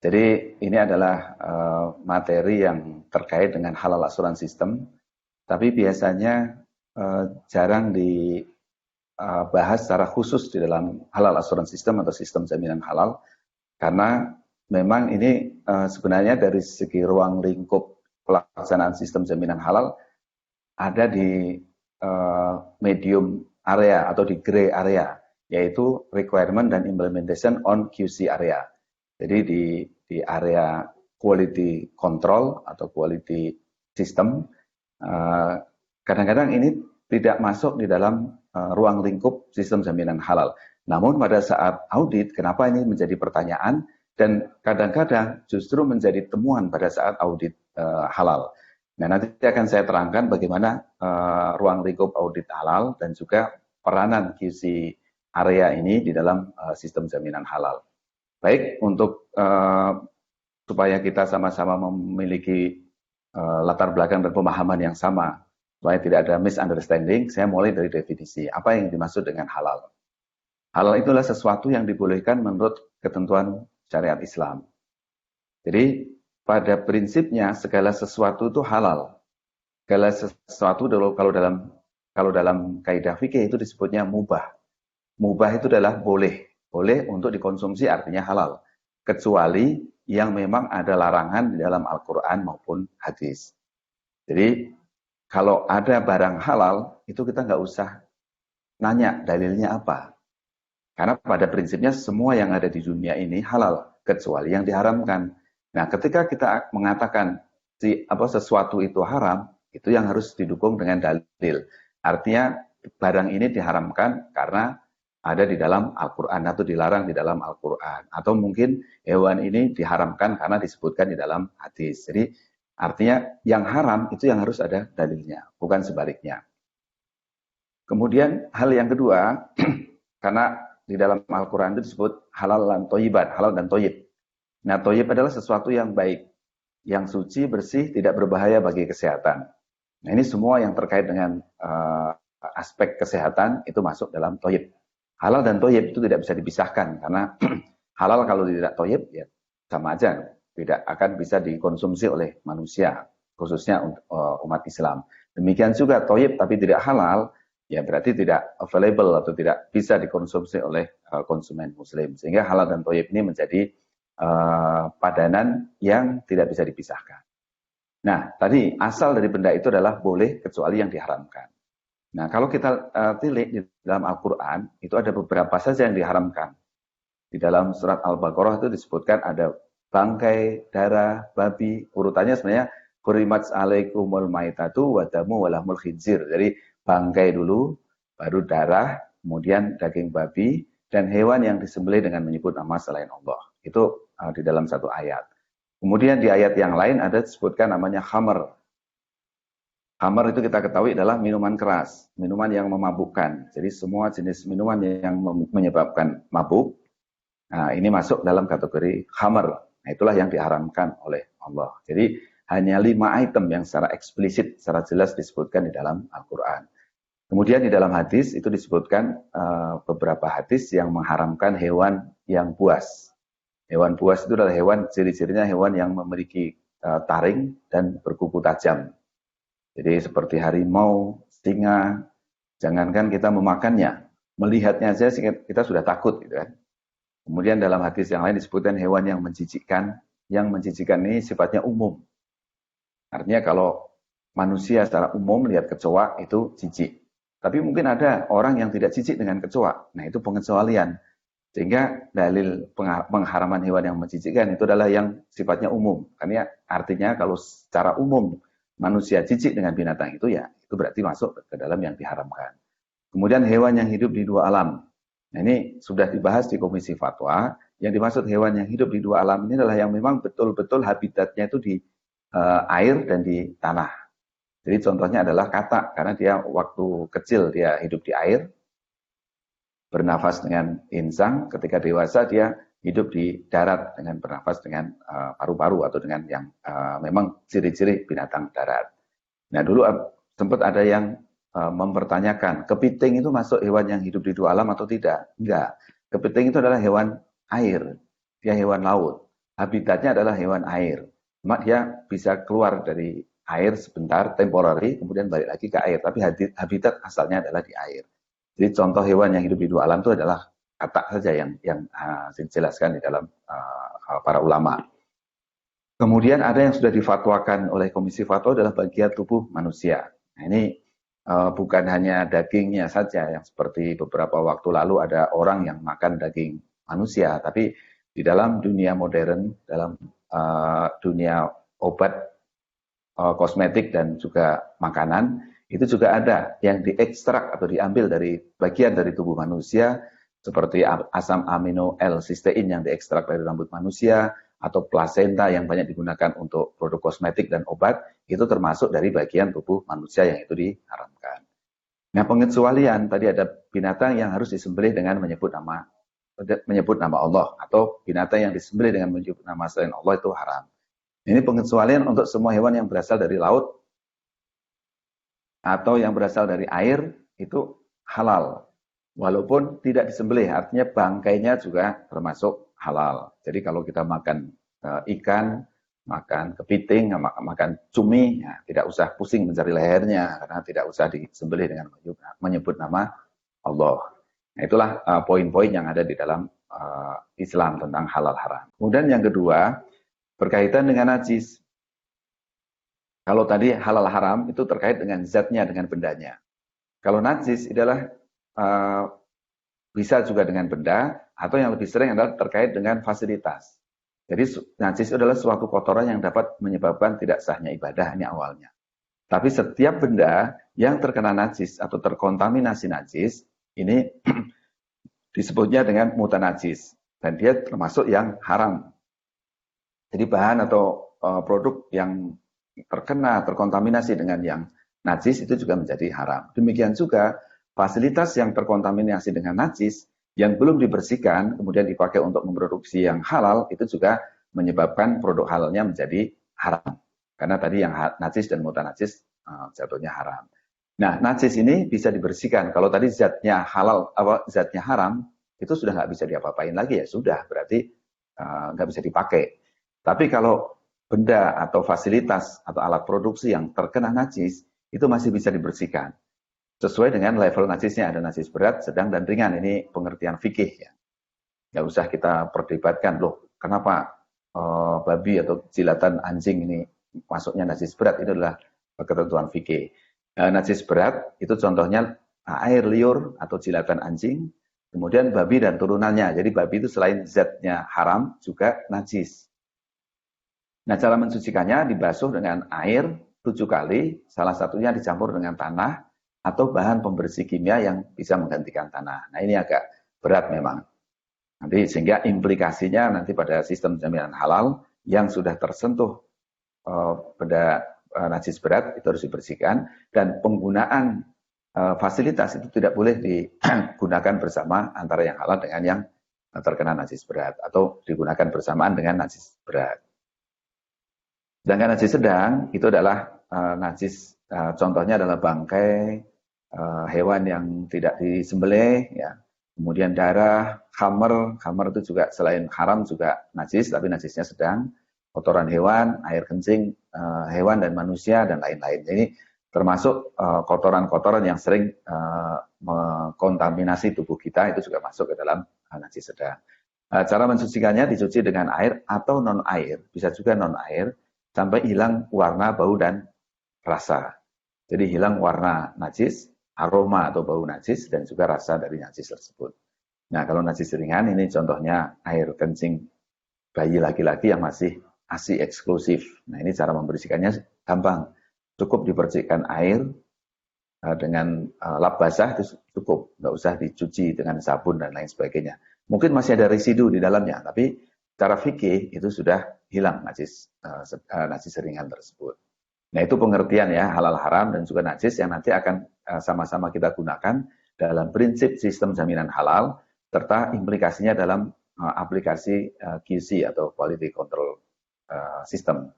Jadi ini adalah materi yang terkait dengan halal asuransi sistem, tapi biasanya jarang dibahas secara khusus di dalam halal asuransi sistem atau sistem jaminan halal, karena memang ini sebenarnya dari segi ruang lingkup pelaksanaan sistem jaminan halal ada di medium area atau di gray area, yaitu requirement dan implementation on QC area. Jadi di area quality control atau quality system, kadang-kadang ini tidak masuk di dalam ruang lingkup sistem jaminan halal. Namun pada saat audit, kenapa ini menjadi pertanyaan dan kadang-kadang justru menjadi temuan pada saat audit halal. Nah, nanti akan saya terangkan bagaimana ruang lingkup audit halal dan juga peranan QC area ini di dalam sistem jaminan halal. Baik, untuk supaya kita sama-sama memiliki latar belakang dan pemahaman yang sama, supaya tidak ada misunderstanding, saya mulai dari definisi. Apa yang dimaksud dengan halal? Halal itulah sesuatu yang dibolehkan menurut ketentuan syariat Islam. Jadi, pada prinsipnya segala sesuatu itu halal. Segala sesuatu kalau dalam kaidah fikih itu disebutnya mubah. Mubah itu adalah boleh untuk dikonsumsi, artinya halal, kecuali yang memang ada larangan di dalam Al-Quran maupun hadis. Jadi kalau ada barang halal itu kita nggak usah nanya dalilnya apa, karena pada prinsipnya semua yang ada di dunia ini halal kecuali yang diharamkan. Nah, ketika kita mengatakan sesuatu itu haram, itu yang harus didukung dengan dalil. Artinya barang ini diharamkan karena ada di dalam Al-Quran atau dilarang di dalam Al-Quran. Atau mungkin hewan ini diharamkan karena disebutkan di dalam hadis. Jadi artinya yang haram itu yang harus ada dalilnya, bukan sebaliknya. Kemudian hal yang kedua, karena di dalam Al-Quran itu disebut halal dan thayyiban, halal dan thayyib. Nah, thayyib adalah sesuatu yang baik, yang suci, bersih, tidak berbahaya bagi kesehatan. Nah, ini semua yang terkait dengan aspek kesehatan itu masuk dalam thayyib. Halal dan thayyib itu tidak bisa dipisahkan, karena halal kalau tidak thayyib ya sama aja, tidak akan bisa dikonsumsi oleh manusia, khususnya umat Islam. Demikian juga thayyib tapi tidak halal, ya berarti tidak available atau tidak bisa dikonsumsi oleh konsumen muslim. Sehingga halal dan thayyib ini menjadi padanan yang tidak bisa dipisahkan. Nah, tadi asal dari benda itu adalah boleh kecuali yang diharamkan. Nah, kalau kita tilik di dalam Al-Quran, itu ada beberapa saja yang diharamkan. Di dalam surat Al-Baqarah itu disebutkan ada bangkai, darah, babi. Urutannya sebenarnya hurimat alaikumul maitatu wadamu walahmul khinzir. Jadi bangkai dulu, baru darah, kemudian daging babi, dan hewan yang disembelih dengan menyebut nama selain Allah. Itu di dalam satu ayat. Kemudian di ayat yang lain ada disebutkan namanya khamr. Khamr itu kita ketahui adalah minuman keras, minuman yang memabukkan. Jadi semua jenis minuman yang menyebabkan mabuk, nah ini masuk dalam kategori khamr. Nah itulah yang diharamkan oleh Allah. Jadi hanya 5 item yang secara eksplisit, secara jelas disebutkan di dalam Al-Quran. Kemudian di dalam hadis itu disebutkan beberapa hadis yang mengharamkan hewan yang buas. Hewan buas itu adalah hewan, ciri-cirinya hewan yang memiliki taring dan berkuku tajam. Jadi seperti harimau, singa, jangankan kita memakannya, melihatnya saja kita sudah takut, gitu kan. Kemudian dalam hadis yang lain disebutkan hewan yang menjijikkan ini sifatnya umum. Artinya kalau manusia secara umum melihat kecoa itu jijik. Tapi mungkin ada orang yang tidak jijik dengan kecoa. Nah itu pengecualian. Sehingga dalil pengharaman hewan yang menjijikkan itu adalah yang sifatnya umum. Karena artinya kalau secara umum manusia jijik dengan binatang itu ya, itu berarti masuk ke dalam yang diharamkan. Kemudian hewan yang hidup di dua alam. Nah ini sudah dibahas di Komisi Fatwa, yang dimaksud hewan yang hidup di dua alam ini adalah yang memang betul-betul habitatnya itu di air dan di tanah. Jadi contohnya adalah katak, karena dia waktu kecil dia hidup di air, bernafas dengan insang, ketika dewasa dia hidup di darat dengan bernafas dengan paru-paru atau dengan yang memang ciri-ciri binatang darat. Nah dulu sempat ada yang mempertanyakan, kepiting itu masuk hewan yang hidup di dua alam atau tidak? Enggak. Kepiting itu adalah hewan air, dia hewan laut. habitatnya adalah hewan air. Cuma dia bisa keluar dari air sebentar, temporary, kemudian balik lagi ke air. Tapi habitat asalnya adalah di air. Jadi contoh hewan yang hidup di dua alam itu adalah katak saja yang dijelaskan di dalam para ulama. Kemudian ada yang sudah difatwakan oleh Komisi Fatwa adalah bagian tubuh manusia. Nah, ini bukan hanya dagingnya saja, yang seperti beberapa waktu lalu ada orang yang makan daging manusia, tapi di dalam dunia modern, dalam dunia obat, kosmetik dan juga makanan, itu juga ada yang diekstrak atau diambil dari bagian dari tubuh manusia, seperti asam amino L-sistein yang diekstrak dari rambut manusia, atau plasenta yang banyak digunakan untuk produk kosmetik dan obat, itu termasuk dari bagian tubuh manusia yang itu diharamkan. Nah, pengecualian tadi ada binatang yang harus disembelih dengan menyebut nama Allah, atau binatang yang disembelih dengan menyebut nama selain Allah itu haram. Ini pengecualian untuk semua hewan yang berasal dari laut atau yang berasal dari air itu halal. Walaupun tidak disembelih, artinya bangkainya juga termasuk halal. Jadi kalau kita makan ikan, makan kepiting, makan cumi, ya, tidak usah pusing mencari lehernya, karena tidak usah disembelih dengan menyebut nama Allah. Nah, itulah poin-poin yang ada di dalam Islam tentang halal haram. Kemudian yang kedua, berkaitan dengan najis. Kalau tadi halal haram itu terkait dengan zatnya, dengan bendanya. Kalau najis adalah bisa juga dengan benda, atau yang lebih sering adalah terkait dengan fasilitas. Jadi najis adalah suatu kotoran yang dapat menyebabkan tidak sahnya ibadah, ini awalnya. Tapi setiap benda yang terkena najis atau terkontaminasi najis, ini disebutnya dengan mutanajis. Dan dia termasuk yang haram. Jadi bahan atau produk yang terkontaminasi dengan yang najis itu juga menjadi haram. Demikian juga fasilitas yang terkontaminasi dengan najis yang belum dibersihkan kemudian dipakai untuk memproduksi yang halal itu juga menyebabkan produk halalnya menjadi haram. Karena tadi yang najis dan mutanajis jatuhnya haram. Nah, najis ini bisa dibersihkan. Kalau tadi zatnya halal, zatnya haram, itu sudah nggak bisa diapa-apain lagi, ya sudah, berarti nggak bisa dipakai. Tapi kalau benda atau fasilitas atau alat produksi yang terkena najis, itu masih bisa dibersihkan. Sesuai dengan level najisnya, ada najis berat, sedang, dan ringan. Ini pengertian fikih, ya. Nggak usah kita perdebatkan, loh, kenapa babi atau jilatan anjing ini masuknya najis berat, itu adalah ketentuan fikih. Najis berat, itu contohnya air liur atau jilatan anjing, kemudian babi dan turunannya. Jadi babi itu selain zatnya haram, juga najis. Nah, cara mensucikannya dibasuh dengan air 7 kali, salah satunya dicampur dengan tanah, atau bahan pembersih kimia yang bisa menggantikan tanah. Nah, ini agak berat memang. Nanti sehingga implikasinya nanti pada sistem jaminan halal yang sudah tersentuh benda najis berat itu harus dibersihkan, dan penggunaan fasilitas itu tidak boleh digunakan bersama antara yang halal dengan yang terkena najis berat, atau digunakan bersamaan dengan najis berat. Sedangkan najis sedang itu adalah najis, contohnya adalah bangkai hewan yang tidak disembelih, ya. Kemudian darah, khamr itu juga selain haram juga najis, tapi najisnya sedang. Kotoran hewan, air kencing hewan dan manusia, dan lain-lain. Jadi termasuk kotoran-kotoran yang sering mengkontaminasi tubuh kita, itu juga masuk ke dalam najis sedang. Cara mensucikannya dicuci dengan air atau non-air, bisa juga non-air, sampai hilang warna, bau, dan rasa. Jadi hilang warna najis, aroma atau bau najis, dan juga rasa dari najis tersebut. Nah, kalau najis ringan ini contohnya air kencing bayi laki-laki yang masih ASI eksklusif. Nah, ini cara membersihkannya gampang. Cukup dipercikkan air dengan lap basah, itu cukup. Nggak usah dicuci dengan sabun dan lain sebagainya. Mungkin masih ada residu di dalamnya, tapi secara fikih itu sudah hilang najis ringan tersebut. Nah, itu pengertian ya, halal haram dan juga najis yang nanti akan sama-sama kita gunakan dalam prinsip sistem jaminan halal, serta implikasinya dalam aplikasi QC atau Quality Control System.